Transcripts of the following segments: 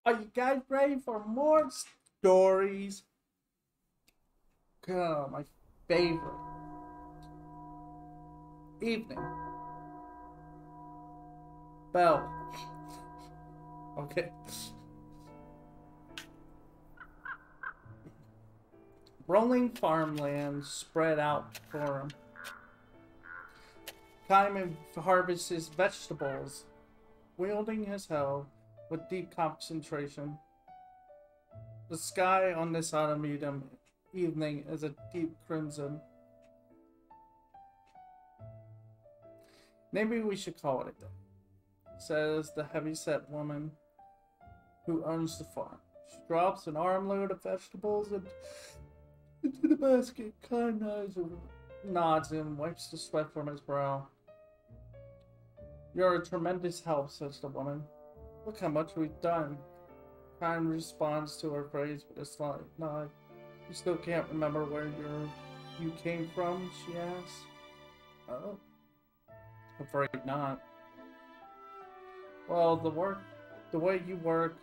Are you guys ready for more stories? God, my favorite. Evening. Bell. Okay. Rolling farmland spread out for him. Kaiman harvests his vegetables, wielding his hoe with deep concentration. The sky on this autumn evening is a deep crimson. Maybe we should call it a day, says the heavy-set woman who owns the farm. She drops an armload of vegetables into the basket. Kai nods and wipes the sweat from his brow. You're a tremendous help, says the woman. Look how much we've done. Kai responds to her phrase with a slight nod. You still can't remember where you came from, she asks. Oh, afraid not. Well, the way you work,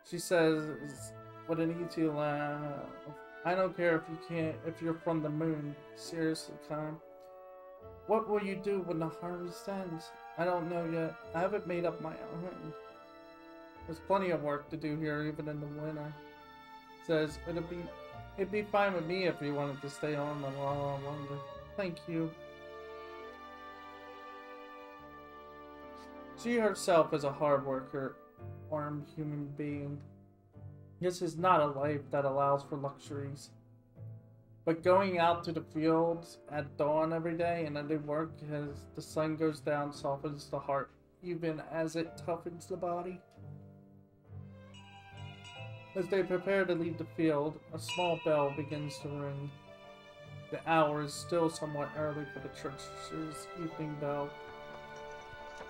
she says, with an easy laugh. I don't care if you're from the moon. Seriously, Kai. What will you do when the harvest ends? I don't know yet. I haven't made up my mind. There's plenty of work to do here, even in the winter. Says it'd be fine with me if you wanted to stay on a while longer. Thank you. She herself is a hard worker, armed human being. This is not a life that allows for luxuries. But going out to the fields at dawn every day and under work as the sun goes down softens the heart, even as it toughens the body. As they prepare to leave the field, a small bell begins to ring. The hour is still somewhat early for the church's evening bell.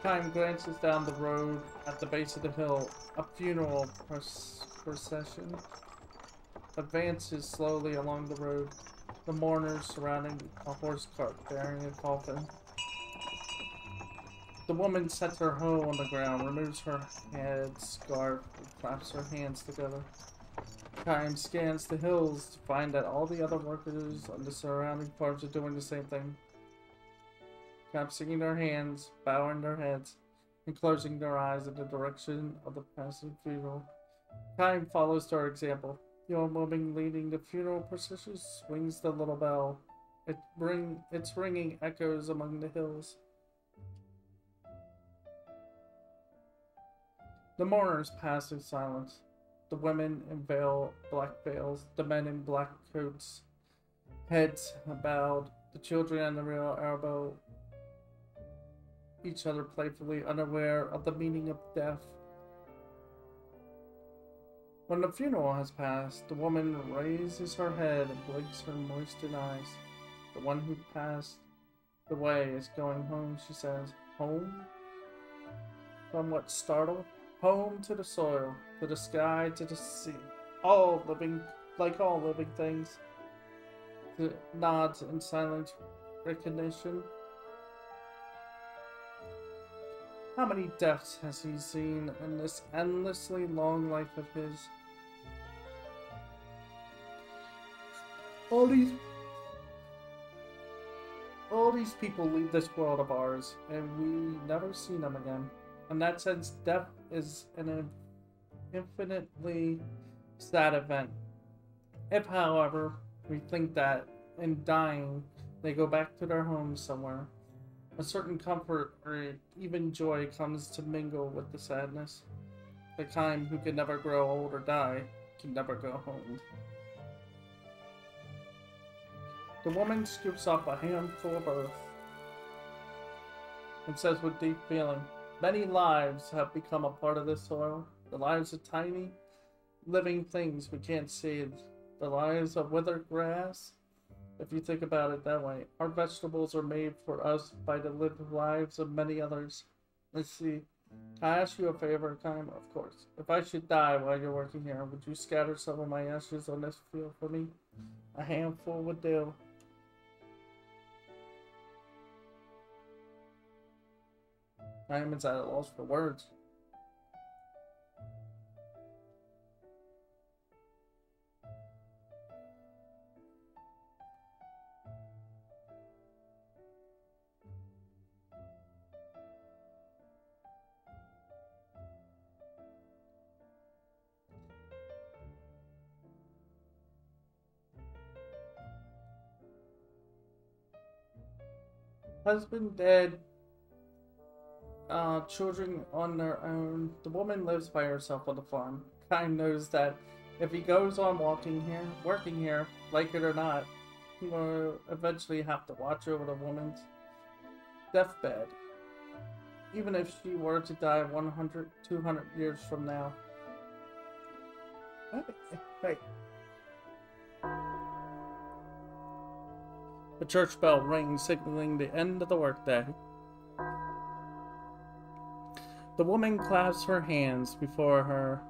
Time glances down the road at the base of the hill. A funeral procession advances slowly along the road, the mourners surrounding a horse cart bearing a coffin. The woman sets her hoe on the ground, removes her head scarf, and claps her hands together. Time scans the hills to find that all the other workers on the surrounding farms are doing the same thing. Clapping their hands, bowing their heads, and closing their eyes in the direction of the passing funeral. Time follows their example. The old woman leading the funeral procession swings the little bell. Its ringing echoes among the hills. The mourners pass in silence. The women in black veils, the men in black coats, heads bowed, the children on the rear elbow each other playfully, unaware of the meaning of death. When the funeral has passed, the woman raises her head and blinks her moistened eyes. The one who passed the way is going home, she says. Home? Somewhat startled. Home to the soil, to the sky, to the sea. All living, like all living things. The nods in silent recognition. How many deaths has he seen in this endlessly long life of his? All these people leave this world of ours, and we never see them again. In that sense, death is an infinitely sad event. If, however, we think that in dying, they go back to their homes somewhere, a certain comfort or even joy comes to mingle with the sadness. The kind who can never grow old or die can never go home. The woman scoops up a handful of earth and says with deep feeling, many lives have become a part of this soil. The lives of tiny, living things we can't see. The lives of withered grass. If you think about it that way, our vegetables are made for us by the lived lives of many others. Let's see. Can I ask you a favor, Kime? Of course. If I should die while you're working here, would you scatter some of my ashes on this field for me? A handful would do. Kime is at a loss for words. Husband dead, children on their own. The woman lives by herself on the farm. Kind knows that if he goes on working here, like it or not, he will eventually have to watch over the woman's deathbed. Even if she were to die 100, 200 years from now. Hey. The church bell rings, signaling the end of the workday. The woman clasps her hands before her,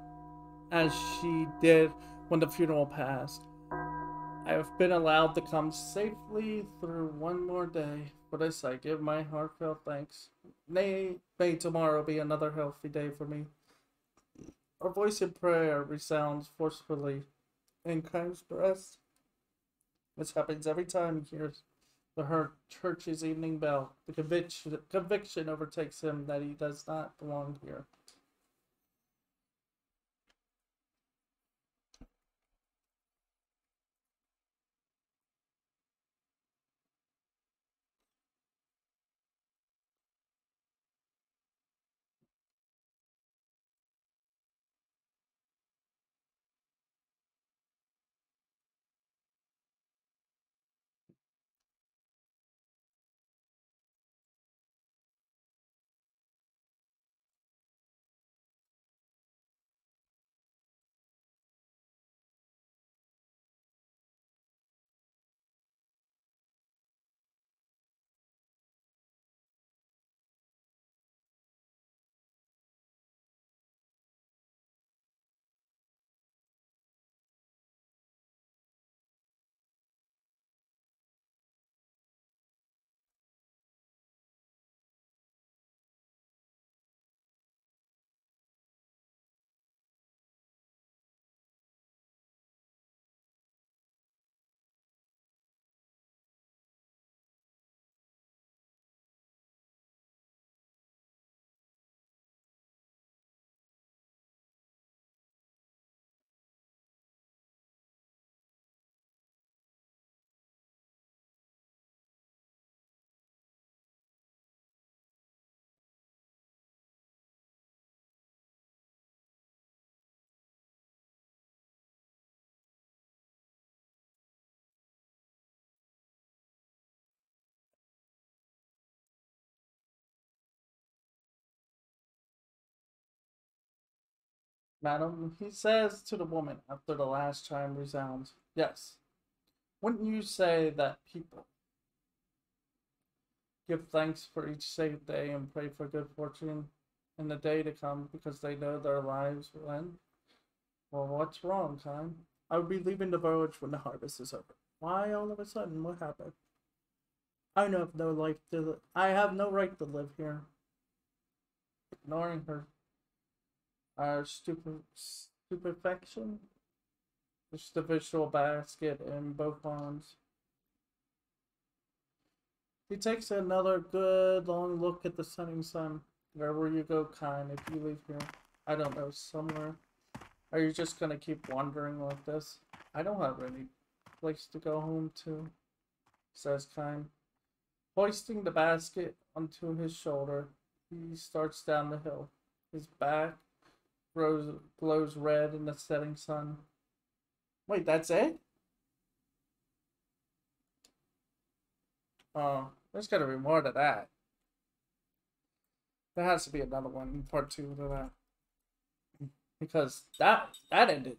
as she did when the funeral passed. I have been allowed to come safely through one more day. For this I give my heartfelt thanks. May tomorrow be another healthy day for me. Her voice in prayer resounds forcefully in Kyle's breast. This happens every time he hears the church's evening bell. The conviction overtakes him that he does not belong here. Madam, he says to the woman after the last chime resounds. Yes. Wouldn't you say that people give thanks for each saved day and pray for good fortune in the day to come because they know their lives will end? Well, what's wrong, Kyle? I will be leaving the village when the harvest is over. Why all of a sudden? What happened? I have no life to. I have no right to live here. Ignoring her, our stupefaction, just the visual basket in both arms. He takes another good long look at the setting sun. Where will you go, Kine, if you leave here? I don't know, somewhere. Are you just gonna keep wandering like this? I don't have any place to go home to, says Kine. Hoisting the basket onto his shoulder, he starts down the hill. His back glows red in the setting sun. Wait, that's it? Oh, there's gotta be more to that. There has to be another one, part 2 to that. Because that ended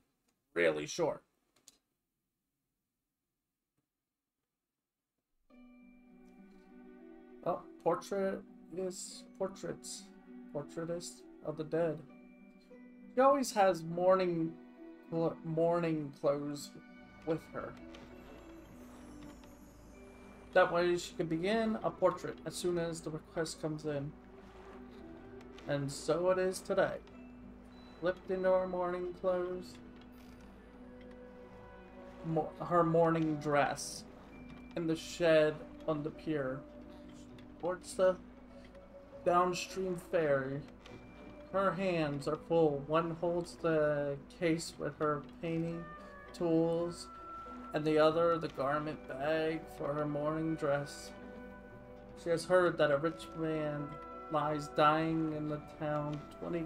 really short. Oh, portraitist of the dead. She always has mourning clothes with her. That way she can begin a portrait as soon as the request comes in. And so it is today. Flipped into her mourning clothes. Her mourning dress. In the shed on the pier. Towards the downstream ferry. Her hands are full. One holds the case with her painting tools, and the other the garment bag for her mourning dress. She has heard that a rich man lies dying in the town 20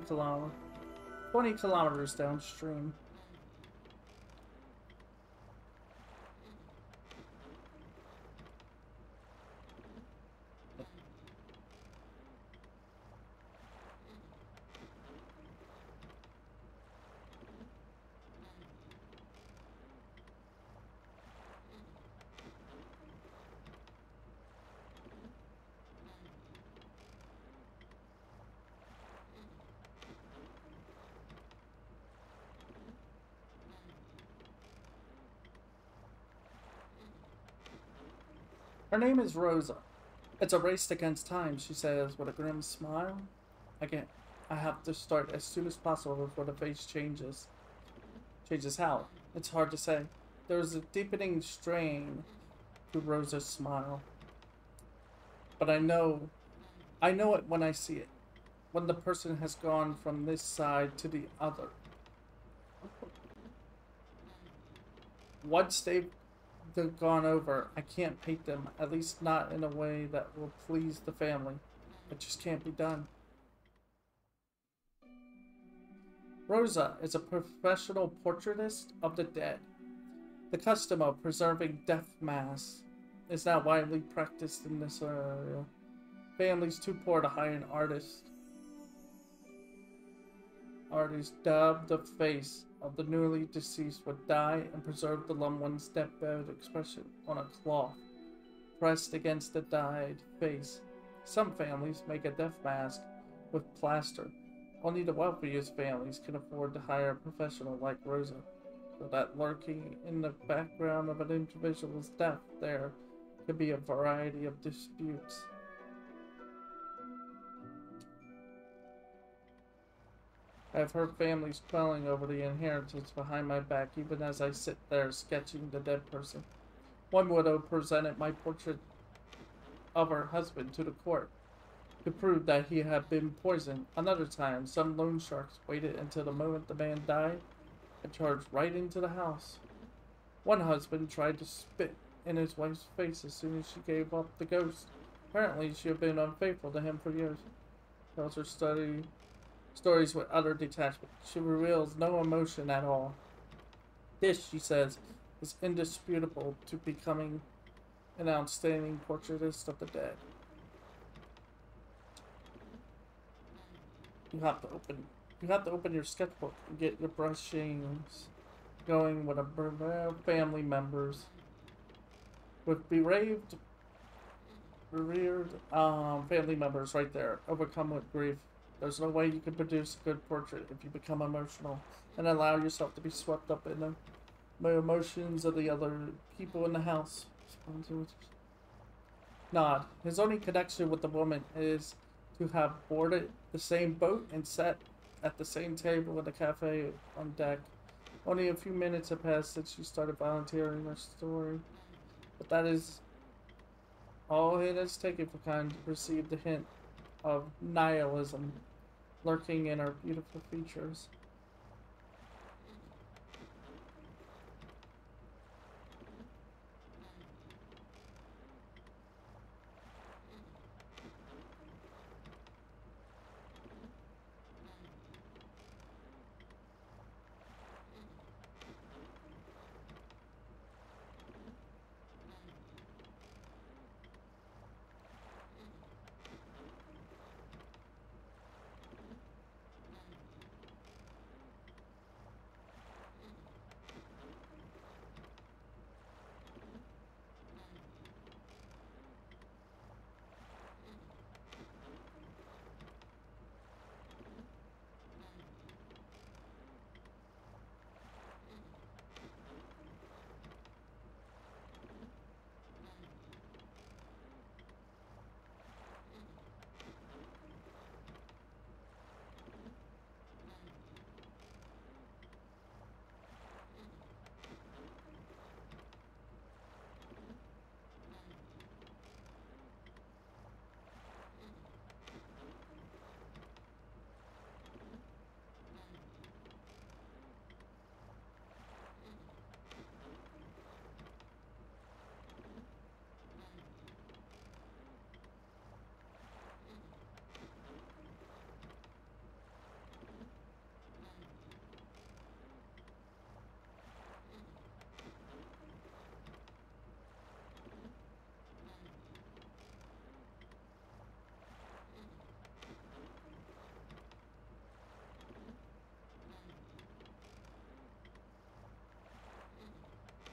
kilometers downstream. Her name is Rosa. It's a race against time, she says with a grim smile. I have to start as soon as possible before the face changes. Changes how? It's hard to say. There's a deepening strain to Rosa's smile. But I know it when I see it. When the person has gone from this side to the other. Once they've gone over, I can't paint them, at least not in a way that will please the family. It just can't be done. Rosa is a professional portraitist of the dead. The custom of preserving death masks is now widely practiced in this area. Families too poor to hire an artist. Artists dubbed the face of the newly deceased would dye and preserve the loved one's deathbed expression on a cloth pressed against the dyed face. Some families make a death mask with plaster. Only the wealthiest families can afford to hire a professional like Rosa, so that lurking in the background of an individual's death there could be a variety of disputes. I have heard families quelling over the inheritance behind my back even as I sit there sketching the dead person. One widow presented my portrait of her husband to the court to prove that he had been poisoned. Another time, some loan sharks waited until the moment the man died and charged right into the house. One husband tried to spit in his wife's face as soon as she gave up the ghost. Apparently, she had been unfaithful to him for years. Tells her stories with utter detachment. She reveals no emotion at all. This, she says, is indisputable to becoming an outstanding portraitist of the dead. You have to open your sketchbook and get your brushings going with a family members. With bereaved family members right there, overcome with grief. There's no way you can produce a good portrait if you become emotional and allow yourself to be swept up in the emotions of the other people in the house. Nod. His only connection with the woman is to have boarded the same boat and sat at the same table in the cafe on deck. Only a few minutes have passed since she started volunteering her story, but that is all it has taken for kind to perceive the hint of nihilism lurking in her beautiful features.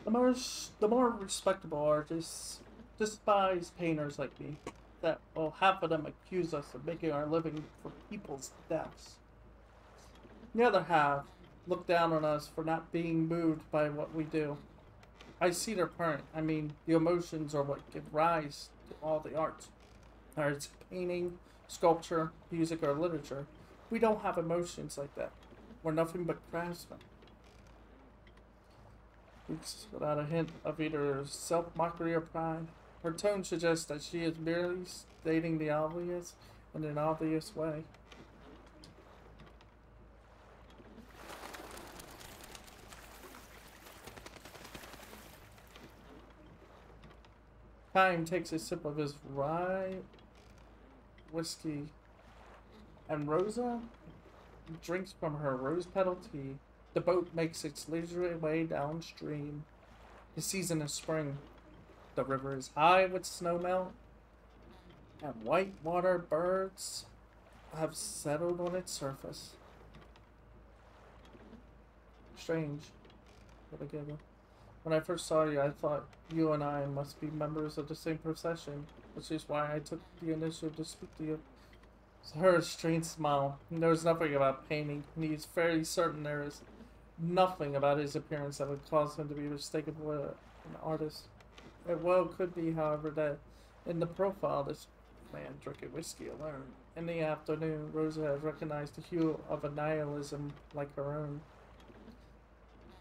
The more respectable artists despise painters like me. That, well, half of them accuse us of making our living for people's deaths. The other half look down on us for not being moved by what we do. I see their point. I mean, the emotions are what give rise to all the art. Whether it's painting, sculpture, music, or literature. We don't have emotions like that. We're nothing but craftsmen. Speaks without a hint of either self-mockery or pride. Her tone suggests that she is merely stating the obvious in an obvious way. Chaim takes a sip of his rye whiskey, and Rosa drinks from her rose petal tea. The boat makes its leisurely way downstream. The season is spring. The river is high with snowmelt, and whitewater birds have settled on its surface. Strange. Altogether. When I first saw you, I thought you and I must be members of the same procession, which is why I took the initiative to speak to you. Her strange smile. He knows nothing about painting, and he is fairly certain there is nothing about his appearance that would cause him to be mistaken for an artist. It well could be, however, that in the profile this man drinking whiskey alone. In the afternoon, Rosa has recognized the hue of a nihilism like her own.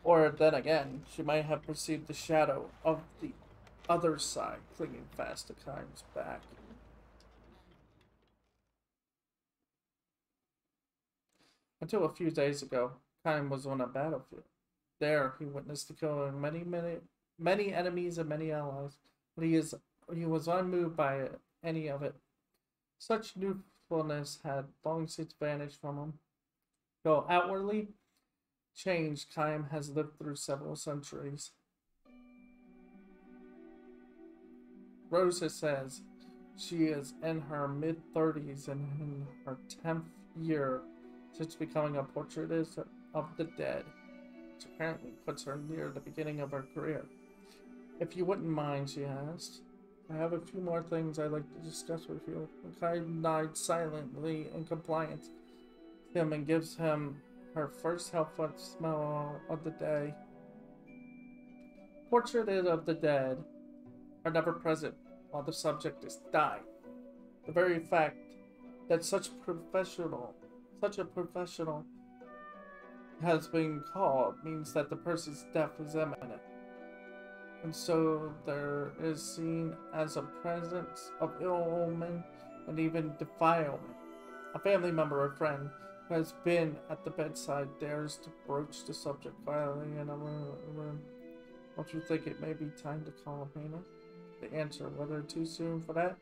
Or then again, she might have perceived the shadow of the other side clinging fast to Chaim's back. Until a few days ago, Chaim was on a battlefield. There, he witnessed the killing of many enemies and many allies, but he was unmoved by any of it. Such youthfulness had long since vanished from him. Though outwardly changed, Chaim has lived through several centuries. Rosa says she is in her mid-30s and in her 10th year since becoming a portraitist of the dead, which apparently puts her near the beginning of her career. If you wouldn't mind, she asked, I have a few more things I'd like to discuss with you. Chaim nods silently in compliance to him and gives him her first helpful smell of the day. Portraits of the dead are never present while the subject is dying. The very fact that such a professional has been called means that the person's death is imminent. And so there is seen as a presence of ill omen and even defilement. A family member or friend who has been at the bedside dares to broach the subject quietly in a room. Don't you think it may be time to call a painter? The answer, whether too soon for that,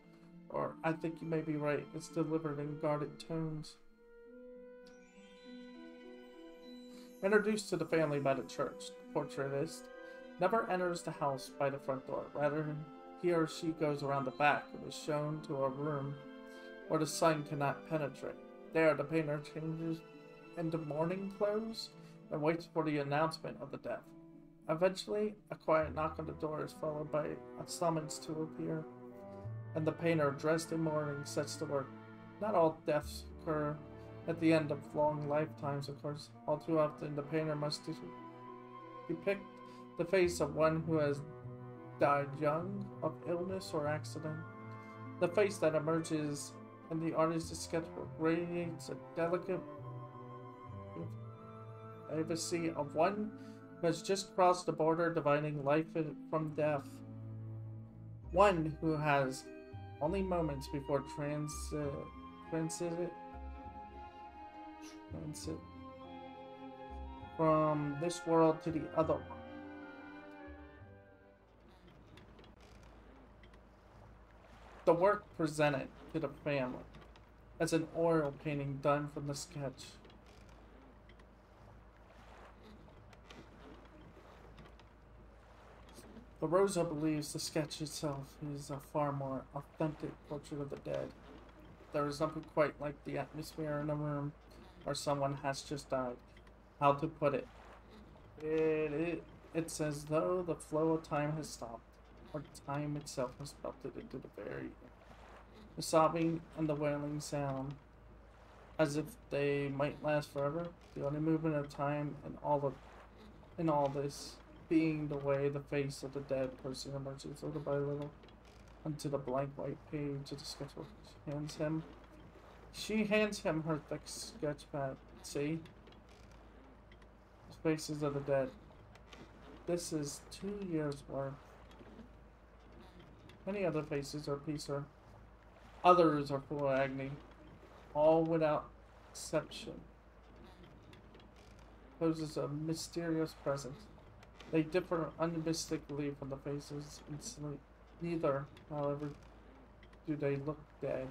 or I think you may be right, it's delivered in guarded tones. Introduced to the family by the church, the portraitist never enters the house by the front door. Rather, he or she goes around the back and is shown to a room where the sun cannot penetrate. There, the painter changes into mourning clothes and waits for the announcement of the death. Eventually, a quiet knock on the door is followed by a summons to appear, and the painter, dressed in mourning, sets to work. Not all deaths occur at the end of long lifetimes, of course. All too often, the painter must depict the face of one who has died young, of illness or accident. The face that emerges in the artist's sketchbook radiates a delicate privacy of one who has just crossed the border dividing life from death. One who has only moments before transit from this world to the other one. The work presented to the family as an oil painting done from the sketch. The Rosa believes the sketch itself is a far more authentic portrait of the dead. There is nothing quite like the atmosphere in a room where someone has just died. How to put it? It's as though the flow of time has stopped, or time itself has melted into the very air. The sobbing and the wailing sound, as if they might last forever. The only movement of time in all this being the way the face of the dead person emerges little by little onto the blank white page of the sketchbook. She hands him her thick sketch pad. See? The faces of the dead. This is 2 years' worth. Many other faces are peacer. Others are full of agony. All without exception poses a mysterious presence. They differ unmistakably from the faces in sleep. Neither, however, do they look dead.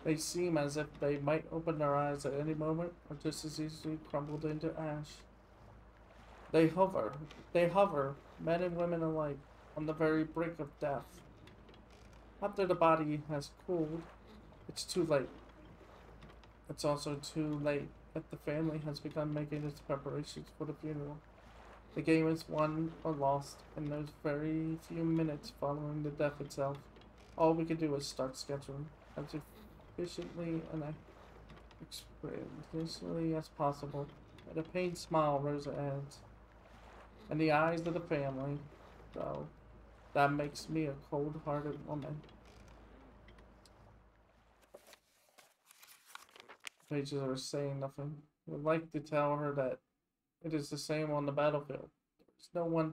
They seem as if they might open their eyes at any moment, or just as easily crumbled into ash. They hover, men and women alike, on the very brink of death. After the body has cooled, it's too late. It's also too late that the family has begun making its preparations for the funeral. The game is won or lost in those very few minutes following the death itself. All we can do is start sketching as efficiently and expeditiously as possible. And a pained smile rose at Ed's. In the eyes of the family, though, that makes me a cold-hearted woman. The pages are saying nothing. I would like to tell her that it is the same on the battlefield. There's no one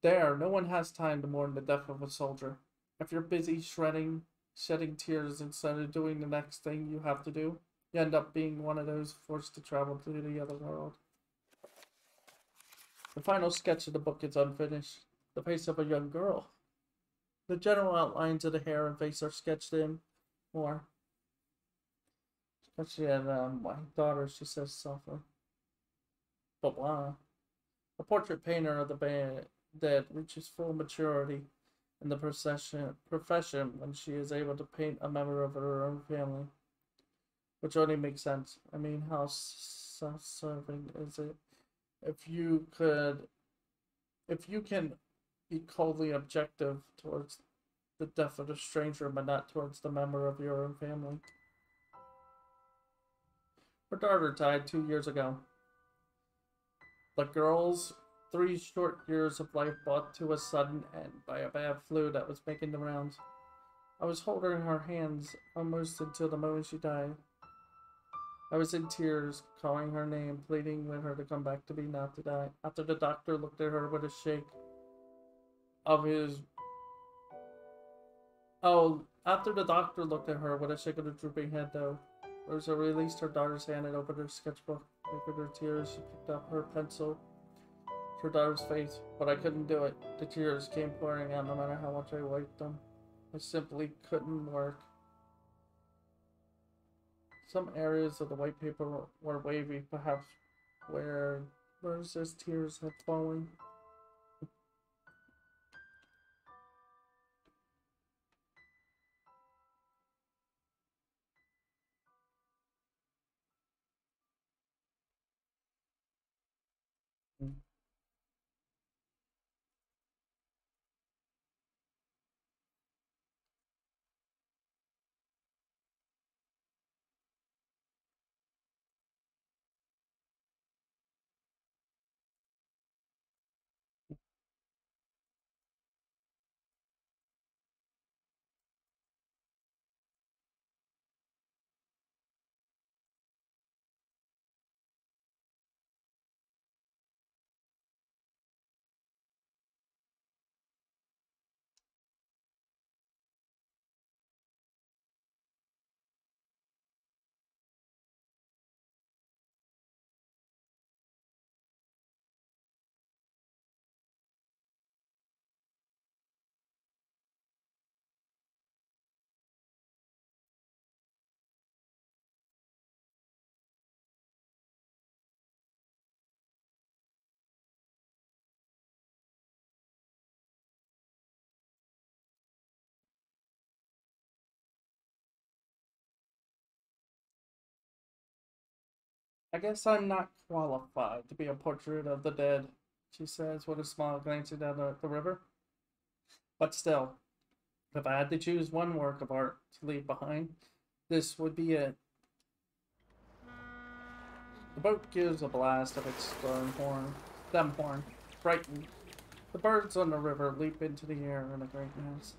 there. No one has time to mourn the death of a soldier. If you're busy shedding tears instead of doing the next thing you have to do, you end up being one of those forced to travel to the other world. The final sketch of the book is unfinished. The face of a young girl. The general outlines of the hair and face are sketched in more. She had my daughter, she says softly. But wow. A portrait painter of the dead reaches full maturity in the profession when she is able to paint a member of her own family. Which only makes sense. I mean, how self-serving is it? If you can be coldly objective towards the death of a stranger, but not towards the member of your own family. Her daughter died 2 years ago. The girl's 3 short years of life brought to a sudden end by a bad flu that was making the rounds. I was holding her hands almost until the moment she died. I was in tears, calling her name, pleading with her to come back to me, not to die. After the doctor looked at her with a shake of his... after the doctor looked at her with a shake of the drooping head, though, Rosa released her daughter's hand and opened her sketchbook. With her tears, she picked up her pencil to her daughter's face, but I couldn't do it. The tears came pouring out no matter how much I wiped them. I simply couldn't work. Some areas of the white paper were wavy, perhaps where Rosa's tears had fallen. I guess I'm not qualified to be a portrait of the dead. she says with a smile, glancing down the river. But still, if I had to choose one work of art to leave behind, this would be it. The boat gives a blast of its stem horn. Frightened, the birds on the river leap into the air in a great mass.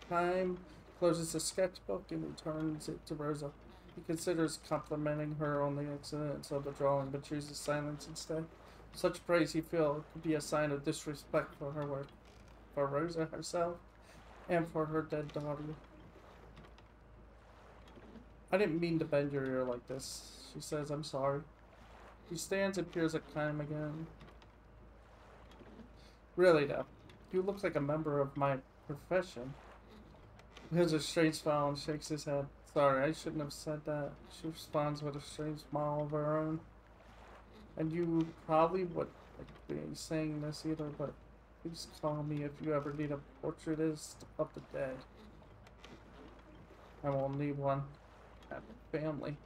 Time closes the sketchbook and returns it to Rosa. He considers complimenting her on the excellence of the drawing, but chooses silence instead. Such praise, he feels, could be a sign of disrespect for her work, for Rosa herself, and for her dead daughter. I didn't mean to bend your ear like this, she says. I'm sorry. He stands and peers at Time again. Really, though, you look like a member of my profession. He has a strange smile and shakes his head. Sorry, I shouldn't have said that. She responds with a strange smile of her own. And you probably wouldn't like be saying this either, but please call me if you ever need a portraitist of the dead. I won't need one. I have a family.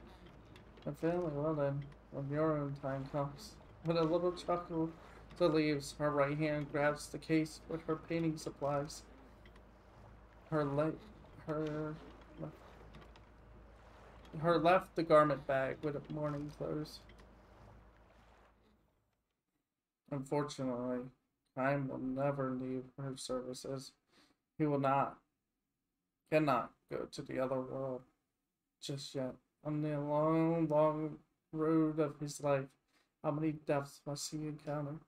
A family? Well then, when your own time comes. With a little chuckle to leaves, her right hand grabs the case with her painting supplies. Her left the garment bag with mourning clothes. Unfortunately, Time will never leave her services. He cannot go to the other world just yet. On the long, long road of his life, how many deaths must he encounter?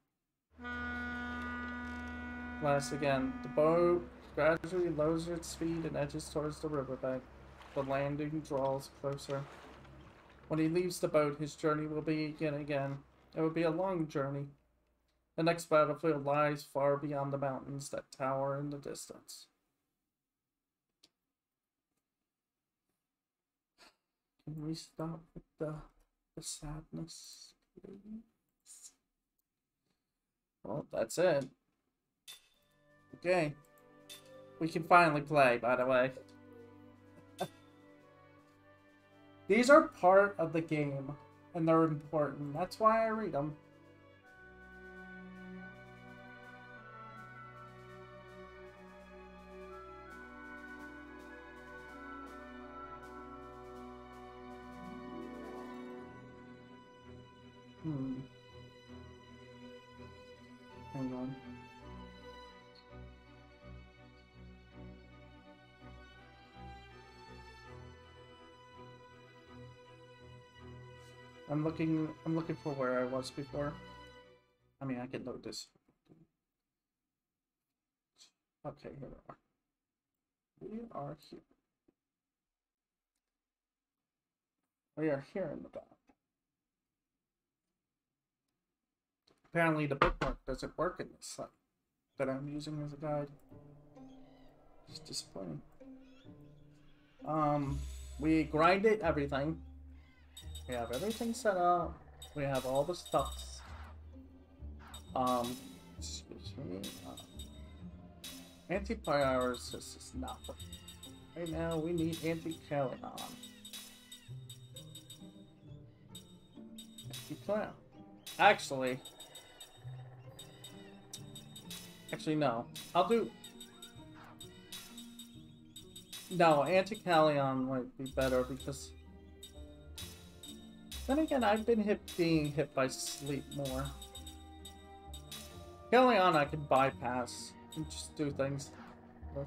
Last again, the boat gradually lowers its speed and edges towards the riverbank. The landing draws closer. When he leaves the boat, his journey will begin again. It will be a long journey. The next battlefield lies far beyond the mountains that tower in the distance. Can we stop with the sadness, please? Well, that's it. Okay. We can finally play, by the way. These are part of the game, and they're important. That's why I read them. Hang on. I'm looking for where I was before. I mean, I can load this. Okay, here we are. We are here. We are here in the back. Apparently the bookmark doesn't work in this site that I'm using as a guide. It's disappointing. We grinded everything. We have everything set up. We have all the stuffs. Excuse me. Anti-pyrosis is not working. Right now we need anti-calion. Anti-clown. Actually, no. I'll do... No, anti-calion might be better because... Then again, I've been being hit by sleep more. Calion I can bypass and just do things with.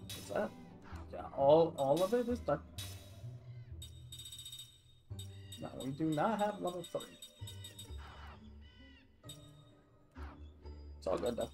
What's that? Yeah, all of it is done. No, we do not have level 3. It's all good though.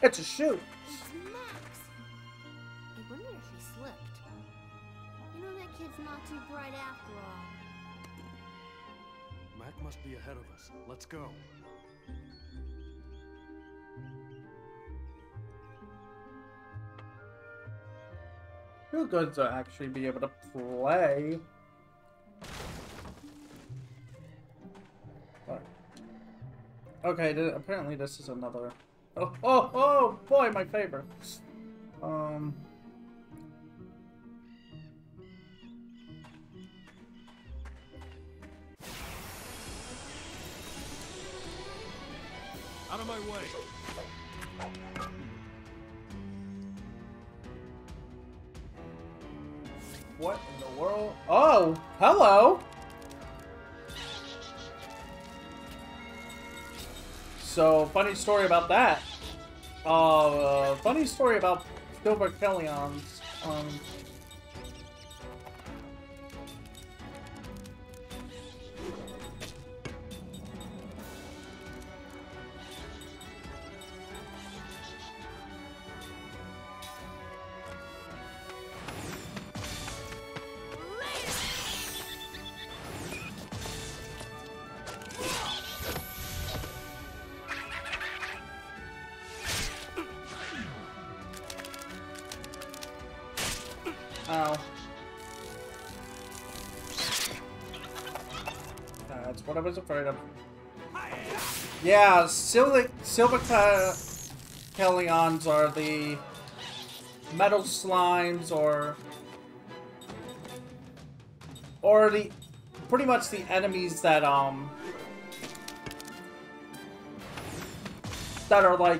It's a shoot. It's Max. I wonder if he slipped. You know, that kid's not too bright after all. Black must be ahead of us. Let's go. Feel good to actually be able to play. But, okay, apparently this is another. Oh boy, my favorite. Out of my way. What in the world? Oh, hello. So, funny story about that. Funny story about Silver Kellion's. Ow. That's what I was afraid of. Yeah, Silver Kellions are the metal slimes, or the pretty much the enemies that are like,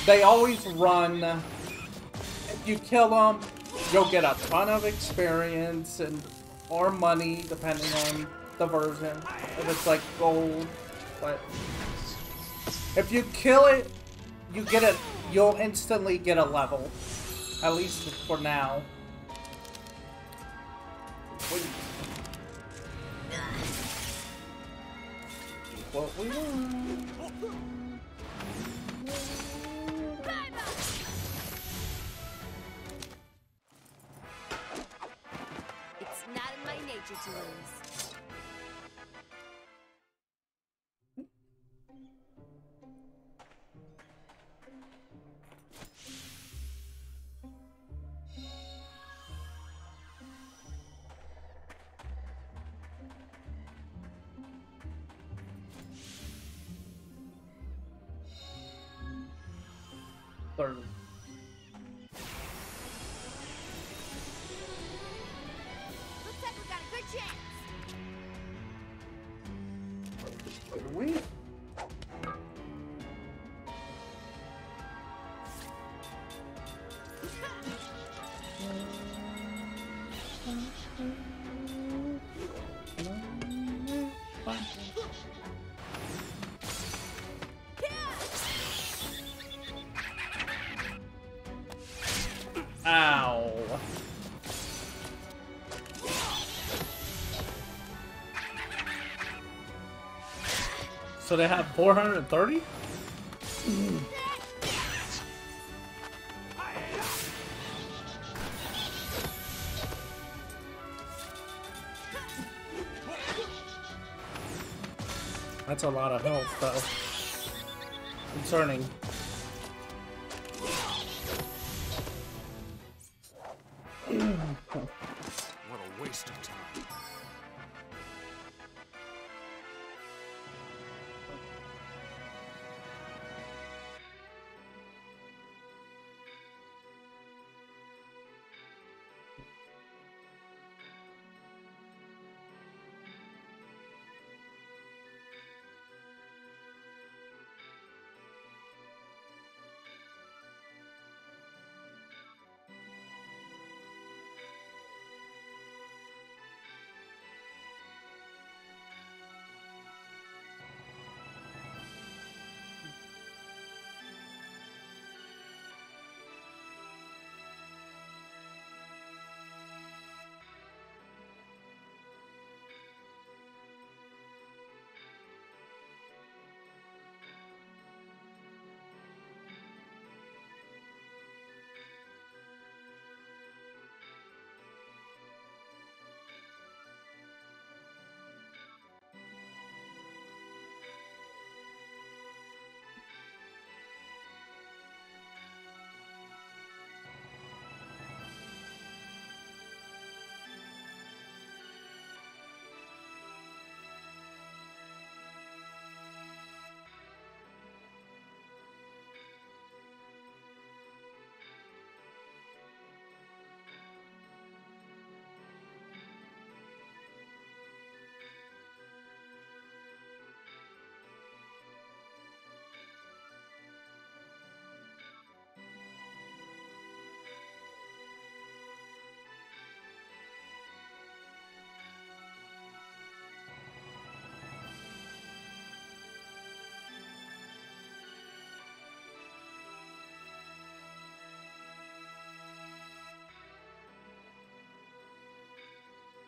they always run. If you kill them, you'll get a ton of experience or money, depending on the version. If it's like gold, but if you kill it, you'll instantly get a level. At least for now. What we want. To lose. Third. Looks like we got a good chance. We. Ow. So they have 430? That's a lot of health, though. Concerning. What a waste of time.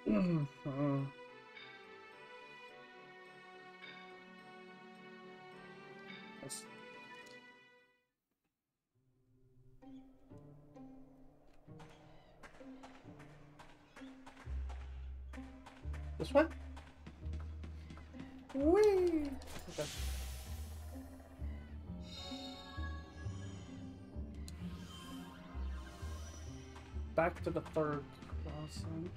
Yes. This way? Whee! Okay. Back to the third crossing.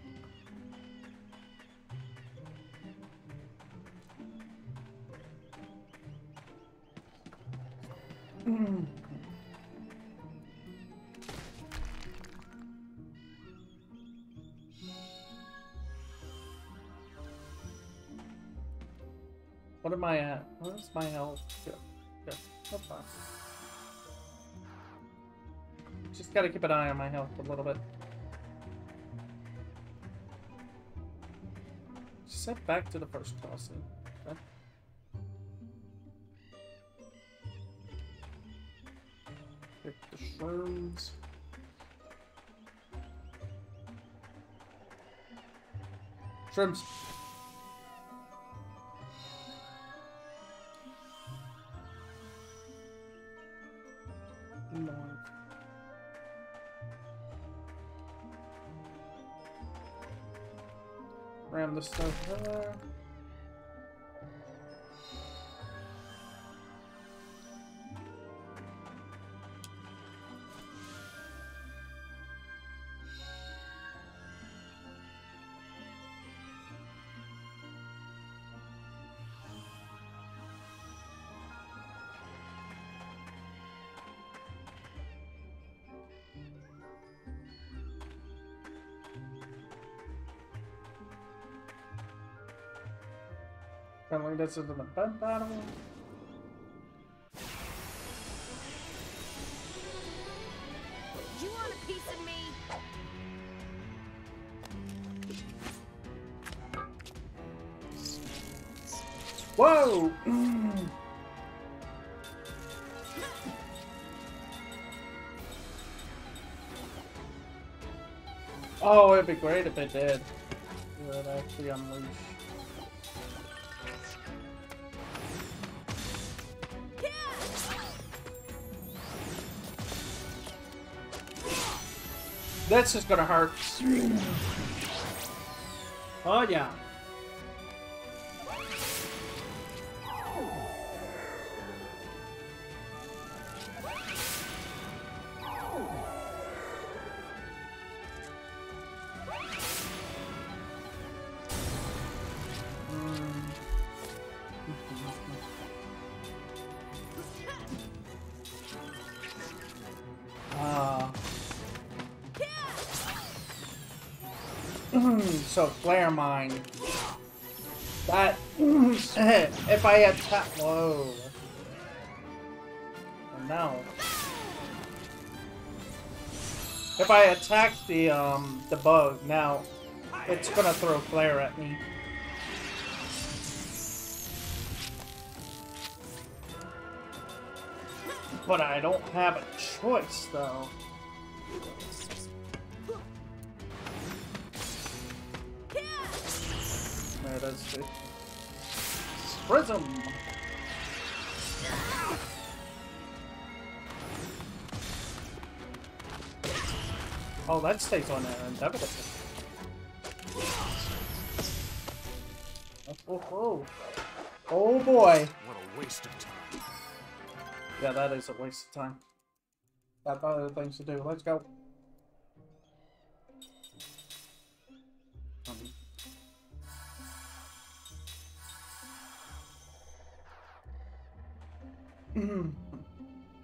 What am I at? What is my health? Good. Good. That's fine. Just gotta keep an eye on my health a little bit. Just head back to the first crossing. Okay. Pick the shrooms. Shrooms. No. Ram the stuff there. Apparently this isn't a bad battle. You want a piece of me? Whoa! Oh, it'd be great if it did. It would actually unleash. That's just gonna hurt. Oh yeah. So flare mine. That if I attack, whoa. And now, if I attack the bug now, it's gonna throw flare at me. But I don't have a choice though. There it is. Prism! Oh, that stays on there indefinitely. Oh, oh boy. What a waste of time. Yeah, that is a waste of time. Got other things to do. Let's go.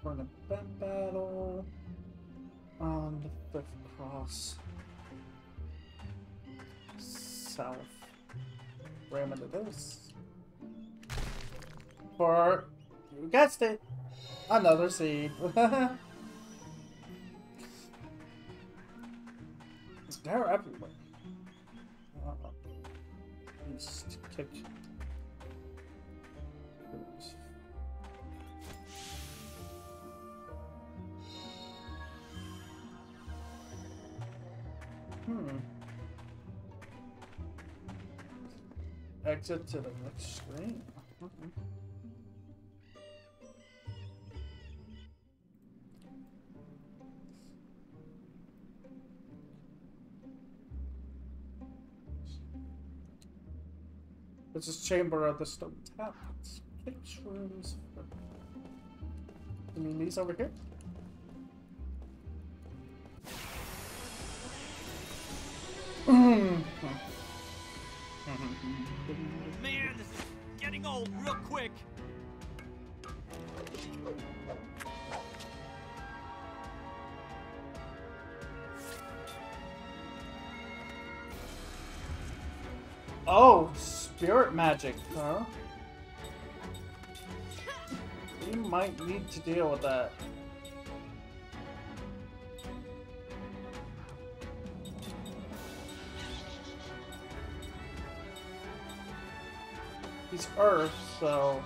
For the battle on the fifth cross. South. Ram into this. For, you guessed it, another seed. They're everywhere. Just kick. Exit to the next screen. This is Chamber of the Stone Tablets. Pictures. You mean these over here? Man, this is getting old real quick. Oh, spirit magic, huh? We might need to deal with that. He's Earth, so...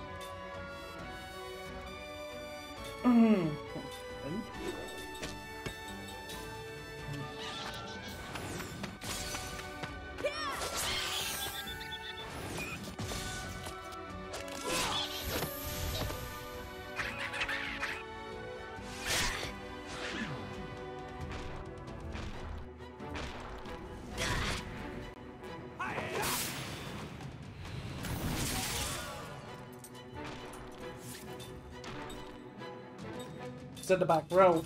It's in the back row.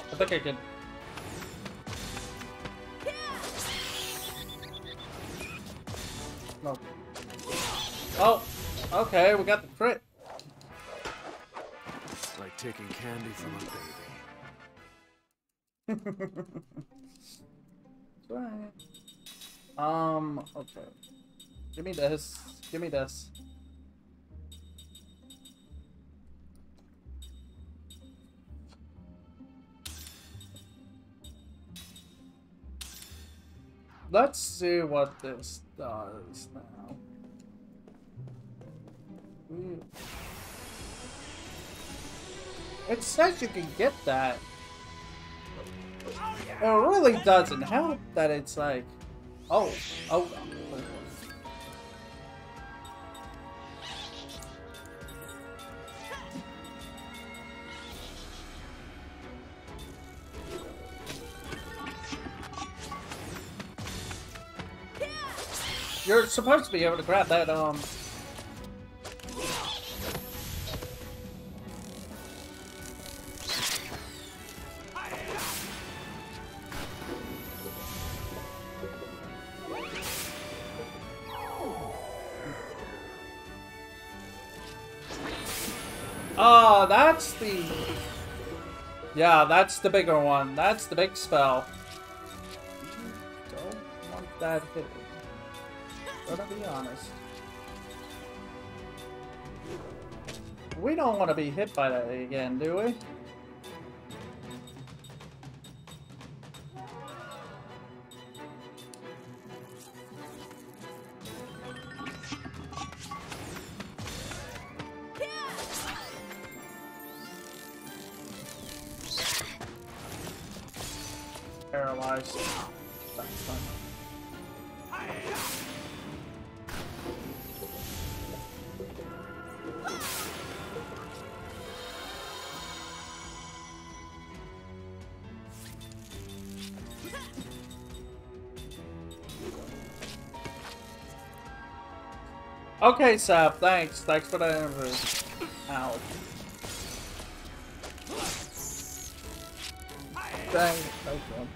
I think I can. No. Oh, okay, we got the crit. It's like taking candy from a baby. That's right. Okay. Give me this. Give me this. Let's see what this does now. It says you can get that. It really doesn't help that it's like, oh. You're supposed to be able to grab that, Oh, that's the... Yeah, that's the bigger one. That's the big spell. Don't want that hit. Gotta be honest. We don't want to be hit by that again, do we? Paralyzed. That's fun. Okay, Sap, thanks. Thanks for the interview. Ow. Dang it, okay.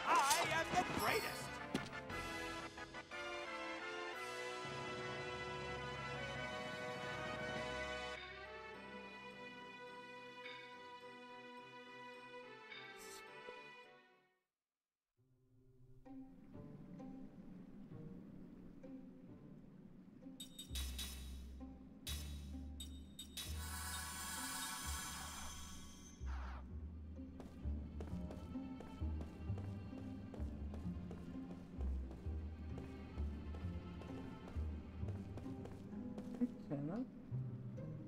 I am the greatest.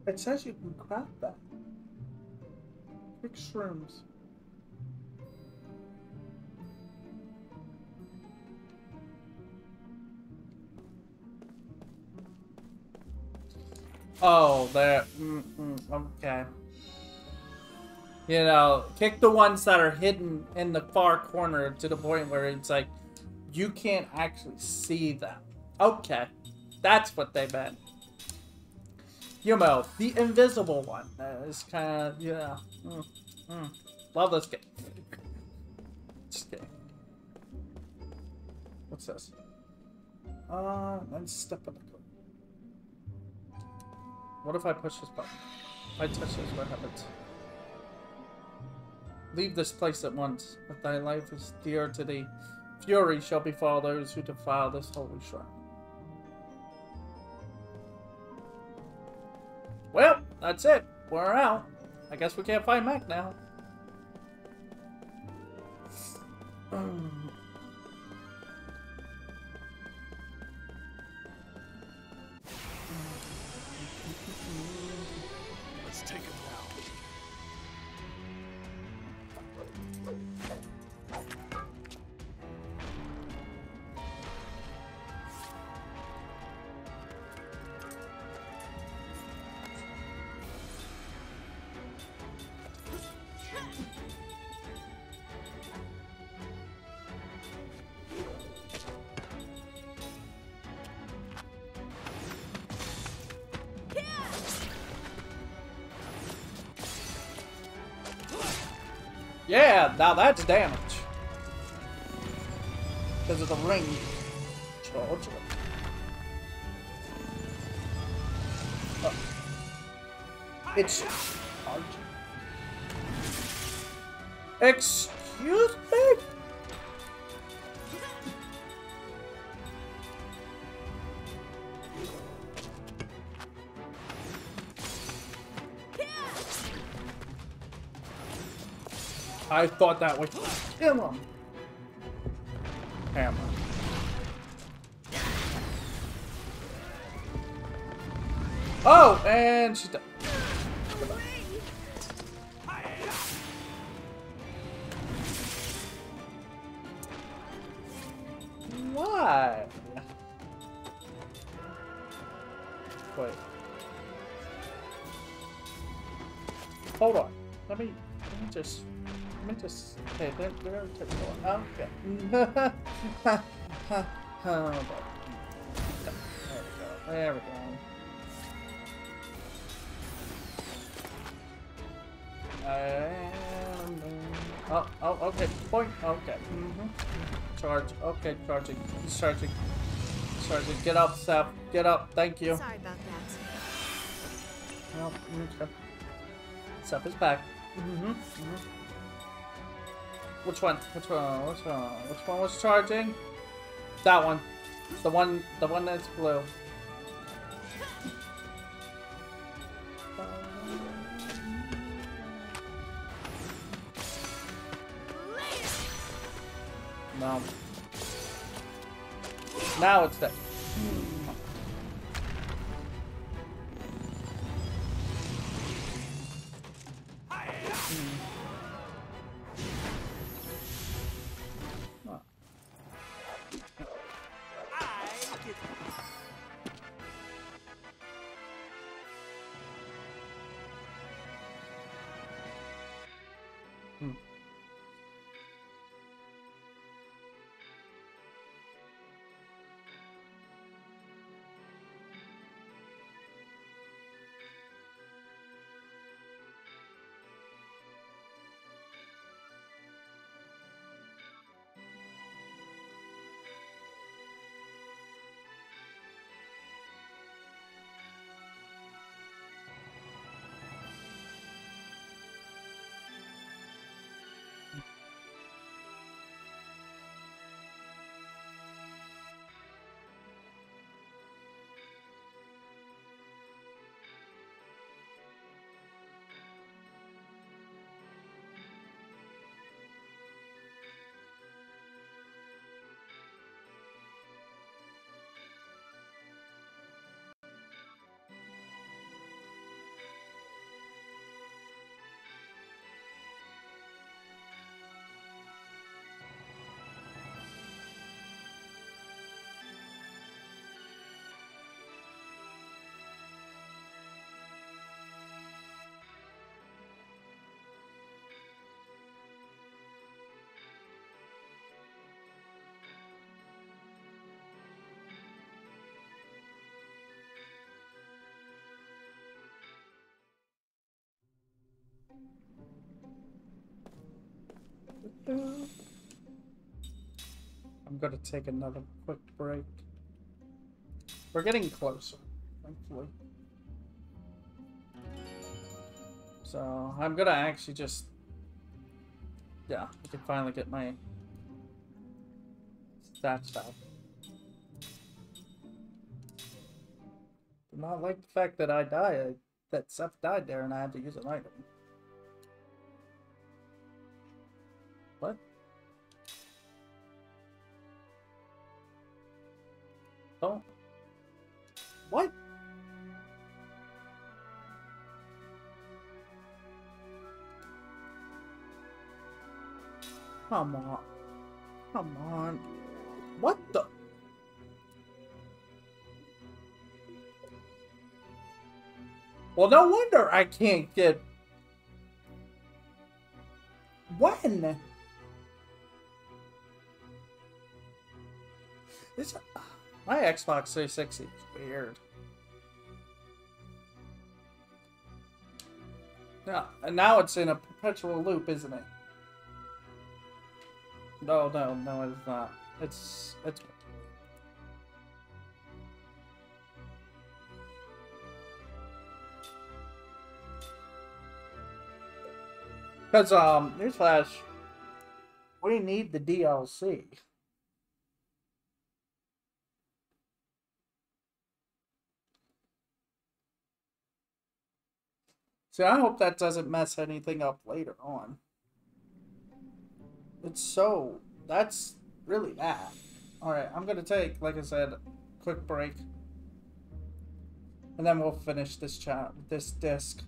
It says you can craft that. Pick shrooms. Oh, there. Okay. You know, kick the ones that are hidden in the far corner to the point where it's like, you can't actually see them. Okay. That's what they meant. You know, the invisible one is kind of, yeah. Love this game. Just kidding. What's this? Then step in the code. What if I push this button? If I touch this, what happens? Leave this place at once. If thy life is dear to thee, fury shall befall those who defile this holy shrine. Well, that's it. We're out. I guess we can't find Mac now. Let's take him now. Yeah, now that's damage. Because of the ring. Charge. It's charging. Excuse me? I thought that would kill him. Hammer. Oh, and she's dead. Why? Wait. Hold on. Let me just. Okay, they're okay. There we go. Oh, okay. Point. Okay. Charge. Okay, charging. He's charging. Charging. Get up, Sap. Get up. Thank you. Sorry about that. No, okay. Sap is back. Which one? Which one? Which one? Which one was charging? That one. The one that's blue. No. Now it's dead. I'm gonna take another quick break. We're getting closer, thankfully. So I'm gonna actually just, yeah, I can finally get my stats out. Do not like the fact that I died, that Seth died there and I had to use an item. What? Don't. What? Come on. Come on. What the? Well, no wonder I can't get... When? This... My Xbox 360 is weird. Yeah, and now it's in a perpetual loop, isn't it? No, it's not. It's... Because, newsflash, we need the DLC. So I hope that doesn't mess anything up later on. It's so... That's really bad. Alright, I'm gonna take, like I said, a quick break. And then we'll finish this disc.